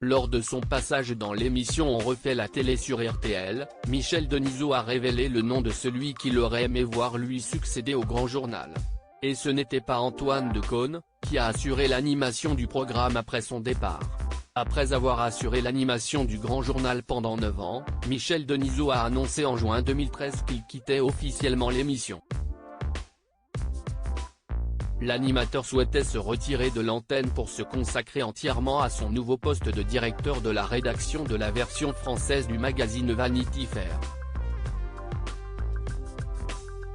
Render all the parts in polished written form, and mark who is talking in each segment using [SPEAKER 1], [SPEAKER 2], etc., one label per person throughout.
[SPEAKER 1] Lors de son passage dans l'émission On refait la télé sur RTL, Michel Denisot a révélé le nom de celui qu'il aurait aimé voir lui succéder au Grand Journal. Et ce n'était pas Antoine Decaune, qui a assuré l'animation du programme après son départ. Après avoir assuré l'animation du Grand Journal pendant 9 ans, Michel Denisot a annoncé en juin 2013 qu'il quittait officiellement l'émission. L'animateur souhaitait se retirer de l'antenne pour se consacrer entièrement à son nouveau poste de directeur de la rédaction de la version française du magazine Vanity Fair.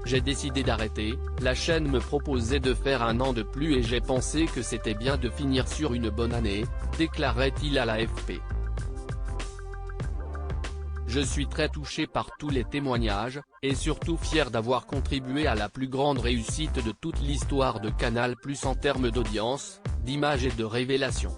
[SPEAKER 1] J'ai décidé d'arrêter, la chaîne me proposait de faire un an de plus et j'ai pensé que c'était bien de finir sur une bonne année, déclarait-il à l'AFP. Je suis très touché par tous les témoignages, et surtout fier d'avoir contribué à la plus grande réussite de toute l'histoire de Canal+ en termes d'audience, d'image et de révélation.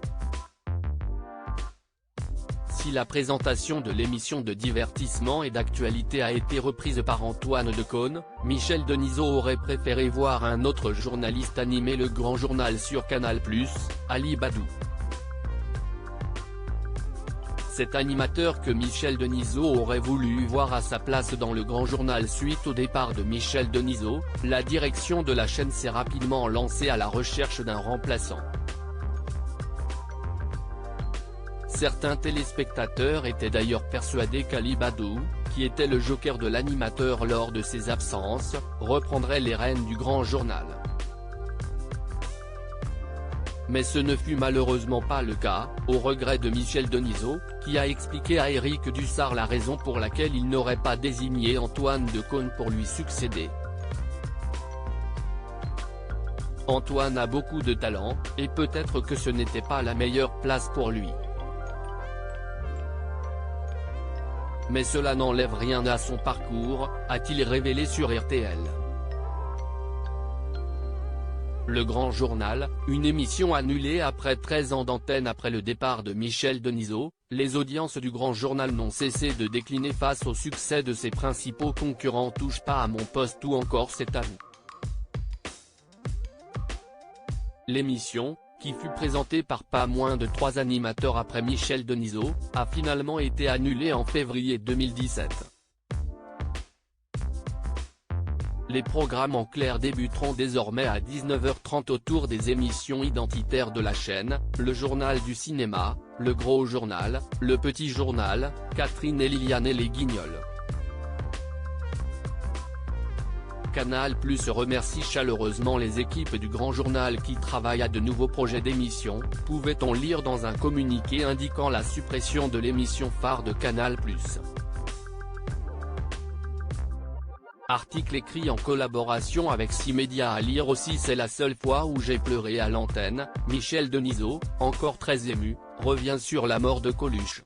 [SPEAKER 1] Si la présentation de l'émission de divertissement et d'actualité a été reprise par Antoine Decaune, Michel Denisot aurait préféré voir un autre journaliste animer le Grand Journal sur Canal+, Ali Badou. Cet animateur que Michel Denisot aurait voulu voir à sa place dans le Grand Journal suite au départ de Michel Denisot, la direction de la chaîne s'est rapidement lancée à la recherche d'un remplaçant. Certains téléspectateurs étaient d'ailleurs persuadés qu'Ali Badou, qui était le joker de l'animateur lors de ses absences, reprendrait les rênes du Grand Journal. Mais ce ne fut malheureusement pas le cas, au regret de Michel Denisot, qui a expliqué à Éric Dussart la raison pour laquelle il n'aurait pas désigné Antoine Decaune pour lui succéder. Antoine a beaucoup de talent, et peut-être que ce n'était pas la meilleure place pour lui. Mais cela n'enlève rien à son parcours, a-t-il révélé sur RTL. Le Grand Journal, une émission annulée après 13 ans d'antenne après le départ de Michel Denisot, les audiences du Grand Journal n'ont cessé de décliner face au succès de ses principaux concurrents Touche pas à mon poste ou encore C'est à vous. L'émission, qui fut présentée par pas moins de 3 animateurs après Michel Denisot, a finalement été annulée en février 2017. Les programmes en clair débuteront désormais à 19h30 autour des émissions identitaires de la chaîne, le Journal du cinéma, le Gros Journal, le Petit Journal, Catherine et Liliane et les Guignols. Canal+ remercie chaleureusement les équipes du Grand Journal qui travaillent à de nouveaux projets d'émissions, pouvait-on lire dans un communiqué indiquant la suppression de l'émission phare de Canal+. Article écrit en collaboration avec 6 médias à lire aussi. C'est la seule fois où j'ai pleuré à l'antenne, Michel Denisot, encore très ému, revient sur la mort de Coluche.